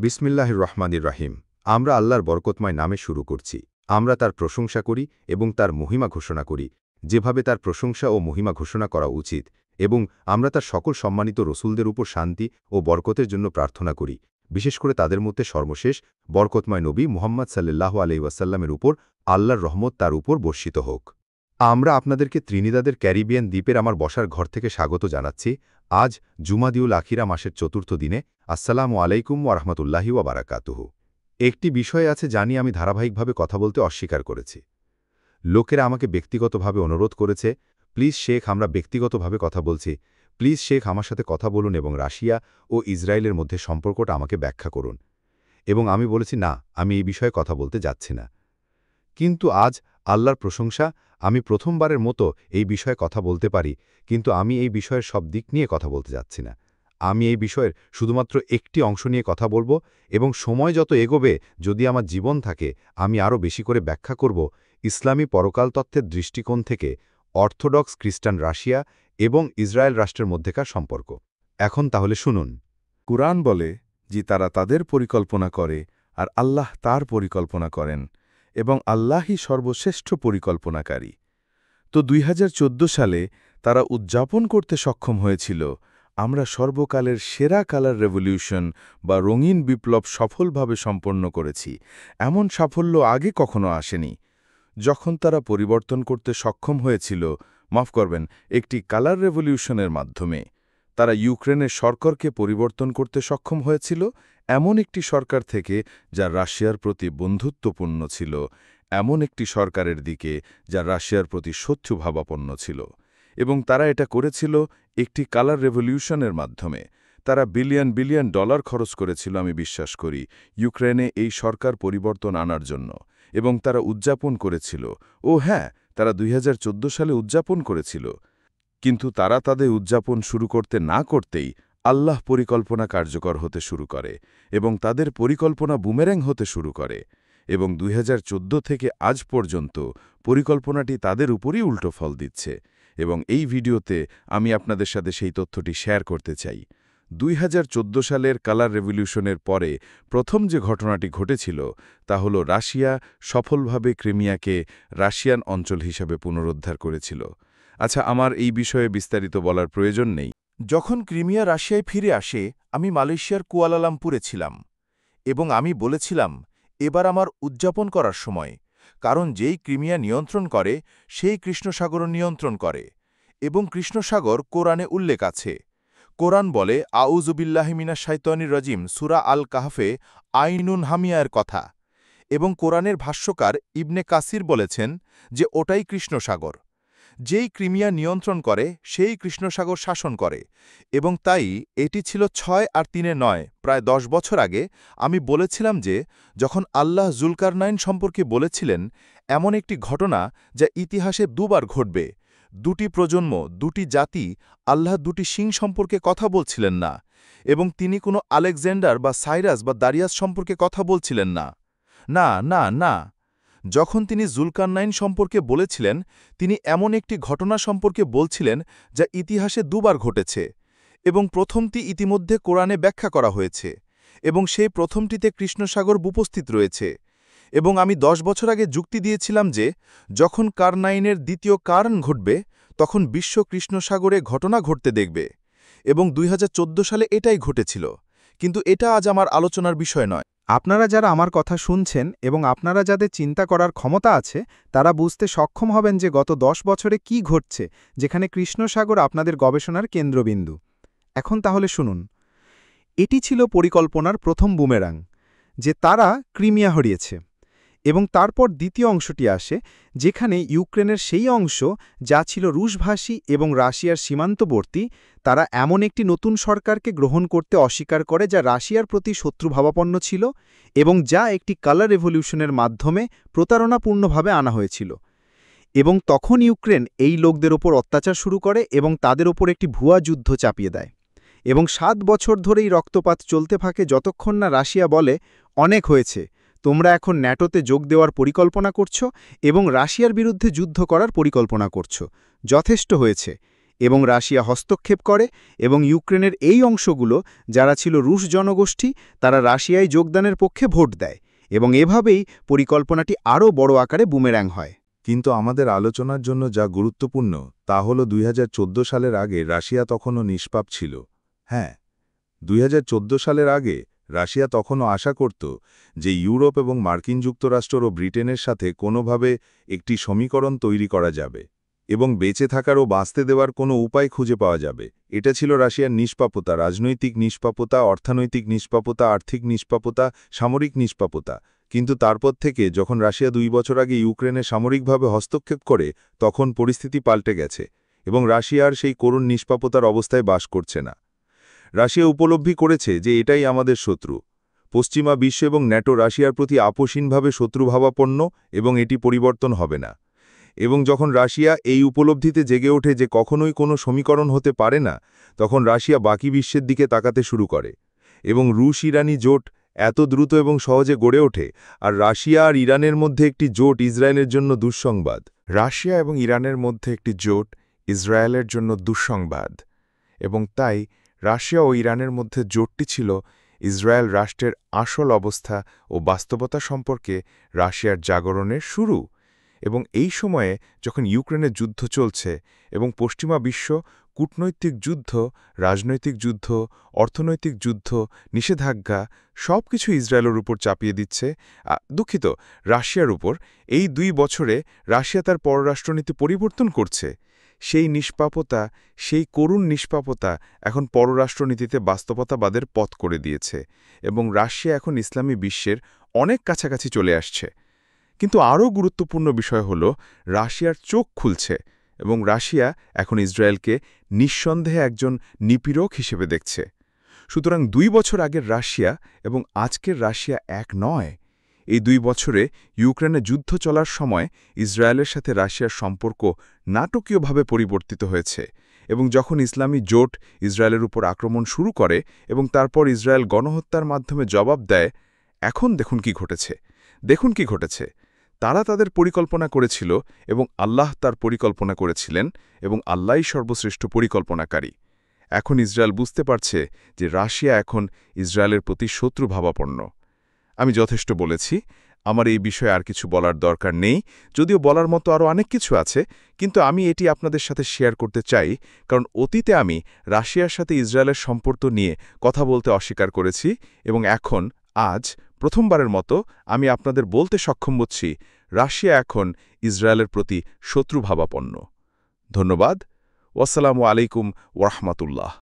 বিসমিল্লাহির রহমানির রহিম। আমরা আল্লাহর বরকতময় নামে শুরু করছি। আমরা তার প্রশংসা করি এবং তার মহিমা ঘোষণা করি, যেভাবে তার প্রশংসা ও মহিমা ঘোষণা করা উচিত, এবং আমরা তার সকল সম্মানিত রসুলদের উপর শান্তি ও বরকতের জন্য প্রার্থনা করি, বিশেষ করে তাদের মধ্যে সর্বশেষ বরকতময় নবী মুহাম্মদ সাল্লাল্লাহু আলাইহি ওয়াসাল্লামের উপর আল্লাহর রহমত তার উপর বর্ষিত হোক। আমরা আপনাদেরকে ত্রিনিদাদের ক্যারিবিয়ান দ্বীপের আমার বসার ঘর থেকে স্বাগত জানাচ্ছি। আজ জুমাদিউল আখিরা মাসের চতুর্থ দিনে। আসসালামু আলাইকুম ওয়া রাহমাতুল্লাহি ওয়া বারাকাতুহু। একটি বিষয় আছে জানি আমি ধারাবাহিকভাবে কথা বলতে অস্বীকার করেছি। লোকেরা আমাকে ব্যক্তিগতভাবে অনুরোধ করেছে, প্লিজ শেখ, আমরা ব্যক্তিগতভাবে কথা বলছি, প্লিজ শেখ আমার সাথে কথা বলুন এবং রাশিয়া ও ইসরায়েলের মধ্যে সম্পর্কটা আমাকে ব্যাখ্যা করুন। এবং আমি বলেছি না, আমি এই বিষয়ে কথা বলতে যাচ্ছি না। কিন্তু আজ আল্লাহর প্রশংসা, আমি প্রথমবারের মতো এই বিষয়ে কথা বলতে পারি, কিন্তু আমি এই বিষয়ের সব দিক নিয়ে কথা বলতে যাচ্ছি না। আমি এই বিষয়ের শুধুমাত্র একটি অংশ নিয়ে কথা বলবো, এবং সময় যত এগোবে, যদি আমার জীবন থাকে, আমি আরও বেশি করে ব্যাখ্যা করব ইসলামী পরকাল তত্ত্বের দৃষ্টিকোণ থেকে অর্থোডক্স খ্রিস্টান রাশিয়া এবং ইসরায়েল রাষ্ট্রের মধ্যেকার সম্পর্ক। এখন তাহলে শুনুন। কুরআন বলে যে তারা তাদের পরিকল্পনা করে আর আল্লাহ তার পরিকল্পনা করেন, এবং আল্লাহই সর্বশ্রেষ্ঠ পরিকল্পনাকারী। তো ২০১৪ সালে তারা উদযাপন করতে সক্ষম হয়েছিল, আমরা সর্বকালের সেরা কালার রেভলিউশন বা রঙিন বিপ্লব সফলভাবে সম্পন্ন করেছি। এমন সাফল্য আগে কখনো আসেনি। যখন তারা পরিবর্তন করতে সক্ষম হয়েছিল, মাফ করবেন, একটি কালার রেভলিউশনের মাধ্যমে তারা ইউক্রেনের সরকারকে পরিবর্তন করতে সক্ষম হয়েছিল, এমন একটি সরকার থেকে যা রাশিয়ার প্রতি বন্ধুত্বপূর্ণ ছিল, এমন একটি সরকারের দিকে যা রাশিয়ার প্রতি শত্রুভাবাপন্ন ছিল। এবং তারা এটা করেছিল একটি কালার রেভলিউশনের মাধ্যমে। তারা বিলিয়ন বিলিয়ন ডলার খরচ করেছিল, আমি বিশ্বাস করি, ইউক্রেনে এই সরকার পরিবর্তন আনার জন্য। এবং তারা উদযাপন করেছিল, ও হ্যাঁ, তারা ২০১৪ সালে উদযাপন করেছিল। কিন্তু তারা তাদের উদযাপন শুরু করতে না করতেই আল্লাহ পরিকল্পনা কার্যকর হতে শুরু করে, এবং তাদের পরিকল্পনা বুমেরাং হতে শুরু করে, এবং ২০১৪ থেকে আজ পর্যন্ত পরিকল্পনাটি তাদের উপরই উল্টো ফল দিচ্ছে। এবং এই ভিডিওতে আমি আপনাদের সাথে সেই তথ্যটি শেয়ার করতে চাই। ২০১৪ সালের কালার রেভলিউশনের পরে প্রথম যে ঘটনাটি ঘটেছিল তা হল রাশিয়া সফলভাবে ক্রিমিয়াকে রাশিয়ান অঞ্চল হিসাবে পুনরুদ্ধার করেছিল। আচ্ছা, আমার এই বিষয়ে বিস্তারিত বলার প্রয়োজন নেই। যখন ক্রিমিয়া রাশিয়ায় ফিরে আসে, আমি মালয়েশিয়ার কুয়ালালামপুরে ছিলাম, এবং আমি বলেছিলাম, এবার আমার উদযাপন করার সময়, কারণ যেই ক্রিমিয়া নিয়ন্ত্রণ করে সেই কৃষ্ণসাগরও নিয়ন্ত্রণ করে, এবং কৃষ্ণসাগর কোরআনে উল্লেখ আছে। কোরআন বলে আউযু বিল্লাহি মিনাশ শাইতানির রাজিম সূরা আল কাহফে আইনুন হামিয়ার কথা, এবং কোরআনের ভাষ্যকার ইবনে কাসির বলেছেন যে ওটাই কৃষ্ণসাগর। যেই ক্রিমিয়া নিয়ন্ত্রণ করে সেই কৃষ্ণসাগর শাসন করে, এবং তাই এটি ছিল ৬ আর ৩-এ নয়, প্রায় ১০ বছর আগে আমি বলেছিলাম যে যখন আল্লাহ জুলকারনাইন সম্পর্কে বলেছিলেন এমন একটি ঘটনা যা ইতিহাসে দুবার ঘটবে, দুটি প্রজন্ম, দুটি জাতি, আল্লাহ দুটি সিং সম্পর্কে কথা বলছিলেন না, এবং তিনি কোনো আলেকজান্ডার বা সাইরাস বা দারিয়াস সম্পর্কে কথা বলছিলেন না। না না না, যখন তিনি জুলকারনাইন সম্পর্কে বলেছিলেন, তিনি এমন একটি ঘটনা সম্পর্কে বলছিলেন যা ইতিহাসে দুবার ঘটেছে, এবং প্রথমটি ইতিমধ্যে কোরআনে ব্যাখ্যা করা হয়েছে, এবং সেই প্রথমটিতে কৃষ্ণসাগর উপস্থিত রয়েছে। এবং আমি ১০ বছর আগে যুক্তি দিয়েছিলাম যে যখন কারনাইনের দ্বিতীয় কারণ ঘটবে, তখন বিশ্ব কৃষ্ণসাগরে ঘটনা ঘটতে দেখবে, এবং ২০১৪ সালে এটাই ঘটেছিল। কিন্তু এটা আজ আমার আলোচনার বিষয় নয়। আপনারা যারা আমার কথা শুনছেন এবং আপনারা যাদের চিন্তা করার ক্ষমতা আছে, তারা বুঝতে সক্ষম হবেন যে গত ১০ বছরে কি ঘটছে, যেখানে কৃষ্ণসাগর আপনাদের গবেষণার কেন্দ্রবিন্দু। এখন তাহলে শুনুন। এটি ছিল পরিকল্পনার প্রথম বুমেরাং, যে তারা ক্রিমিয়া হারিয়েছে, এবং তারপর দ্বিতীয় অংশটি আসে, যেখানে ইউক্রেনের সেই অংশ যা ছিল রুশভাষী এবং রাশিয়ার সীমান্তবর্তী, তারা এমন একটি নতুন সরকারকে গ্রহণ করতে অস্বীকার করে যা রাশিয়ার প্রতি শত্রুভাবাপন্ন ছিল, এবং যা একটি কালার রেভলিউশনের মাধ্যমে প্রতারণাপূর্ণভাবে আনা হয়েছিল। এবং তখন ইউক্রেন এই লোকদের ওপর অত্যাচার শুরু করে এবং তাদের ওপর একটি ভুয়া যুদ্ধ চাপিয়ে দেয়, এবং ৭ বছর ধরেই রক্তপাত চলতে থাকে, যতক্ষণ না রাশিয়া বলে, অনেক হয়েছে, তোমরা এখন ন্যাটোতে যোগ দেওয়ার পরিকল্পনা করছো এবং রাশিয়ার বিরুদ্ধে যুদ্ধ করার পরিকল্পনা করছো, যথেষ্ট হয়েছে। এবং রাশিয়া হস্তক্ষেপ করে এবং ইউক্রেনের এই অংশগুলো যারা ছিল রুশ জনগোষ্ঠী তারা রাশিয়ায় যোগদানের পক্ষে ভোট দেয় এবং এভাবেই পরিকল্পনাটি আরও বড় আকারে বুমেরাং হয়। কিন্তু আমাদের আলোচনার জন্য যা গুরুত্বপূর্ণ তা হল ২০১৪ সালের আগে রাশিয়া তখনও নিষ্পাপ ছিল। হ্যাঁ, ২০১৪ সালের আগে রাশিয়া তখনও আশা করত যে ইউরোপ এবং মার্কিন যুক্তরাষ্ট্র ও ব্রিটেনের সাথে কোনোভাবে একটি সমীকরণ তৈরি করা যাবে এবং বেঁচে থাকার ও বাঁচতে দেওয়ার কোনো উপায় খুঁজে পাওয়া যাবে। এটা ছিল রাশিয়ার নিষ্পাপতা, রাজনৈতিক নিষ্পাপতা, অর্থনৈতিক নিষ্পাপতা, আর্থিক নিষ্পাপতা, সামরিক নিষ্পাপতা। কিন্তু তারপর থেকে যখন রাশিয়া ২ বছর আগে ইউক্রেনে সামরিকভাবে হস্তক্ষেপ করে তখন পরিস্থিতি পাল্টে গেছে এবং রাশিয়ার সেই করুণ নিষ্পাপতার অবস্থায় বাস করছে না। রাশিয়া উপলব্ধি করেছে যে এটাই আমাদের শত্রু। পশ্চিমা বিশ্ব এবং ন্যাটো রাশিয়ার প্রতি আপোষহীনভাবে শত্রুভাবাপন্ন এবং এটি পরিবর্তন হবে না। এবং যখন রাশিয়া এই উপলব্ধিতে জেগে ওঠে যে কখনোই কোনো সমীকরণ হতে পারে না, তখন রাশিয়া বাকি বিশ্বের দিকে তাকাতে শুরু করে এবং রুশ-ইরানি জোট এত দ্রুত এবং সহজে গড়ে ওঠে। আর রাশিয়া আর ইরানের মধ্যে একটি জোট ইসরায়েলের জন্য দুঃসংবাদ। রাশিয়া এবং ইরানের মধ্যে একটি জোট ইসরায়েলের জন্য দুঃসংবাদ, এবং তাই রাশিয়া ও ইরানের মধ্যে জোটটি ছিল ইসরায়েল রাষ্ট্রের আসল অবস্থা ও বাস্তবতা সম্পর্কে রাশিয়ার জাগরণের শুরু। এবং এই সময়ে যখন ইউক্রেনে যুদ্ধ চলছে এবং পশ্চিমা বিশ্ব কূটনৈতিক যুদ্ধ, রাজনৈতিক যুদ্ধ, অর্থনৈতিক যুদ্ধ, নিষেধাজ্ঞা সবকিছু ইসরায়েলের উপর চাপিয়ে দিচ্ছে, দুঃখিত, রাশিয়ার উপর, এই ২ বছরে রাশিয়া তার পররাষ্ট্রনীতি পরিবর্তন করছে। সেই নিষ্পাপতা, সেই করুণ নিষ্পাপতা এখন পররাষ্ট্রনীতিতে বাস্তবতাবাদের পথ করে দিয়েছে এবং রাশিয়া এখন ইসলামী বিশ্বের অনেক কাছাকাছি চলে আসছে। কিন্তু আরও গুরুত্বপূর্ণ বিষয় হল রাশিয়ার চোখ খুলছে এবং রাশিয়া এখন ইসরায়েলকে নিঃসন্দেহে একজন নিপীড়ক হিসেবে দেখছে। সুতরাং ২ বছর আগের রাশিয়া এবং আজকের রাশিয়া এক নয়। এই ২ বছরে ইউক্রেনে যুদ্ধ চলার সময় ইসরায়েলের সাথে রাশিয়ার সম্পর্ক নাটকীয়ভাবে পরিবর্তিত হয়েছে এবং যখন ইসলামী জোট ইসরায়েলের উপর আক্রমণ শুরু করে এবং তারপর ইসরায়েল গণহত্যার মাধ্যমে জবাব দেয়, এখন দেখুন কি ঘটেছে। তারা তাদের পরিকল্পনা করেছিল এবং আল্লাহ তার পরিকল্পনা করেছিলেন এবং আল্লাহই সর্বশ্রেষ্ঠ পরিকল্পনাকারী। এখন ইসরায়েল বুঝতে পারছে যে রাশিয়া এখন ইসরায়েলের প্রতি শত্রুভাবাপন্ন। আমি যথেষ্ট বলেছি, আমার এই বিষয়ে আর কিছু বলার দরকার নেই, যদিও বলার মতো আরও অনেক কিছু আছে, কিন্তু আমি এটি আপনাদের সাথে শেয়ার করতে চাই কারণ অতীতে আমি রাশিয়ার সাথে ইসরায়েলের সম্পর্ক নিয়ে কথা বলতে অস্বীকার করেছি এবং এখন আজ প্রথমবারের মতো আমি আপনাদের বলতে সক্ষম হচ্ছি রাশিয়া এখন ইসরায়েলের প্রতি শত্রুভাবাপন্ন। ধন্যবাদ। ওয়াসসালামু আলাইকুম ওয়া রাহমাতুল্লাহ।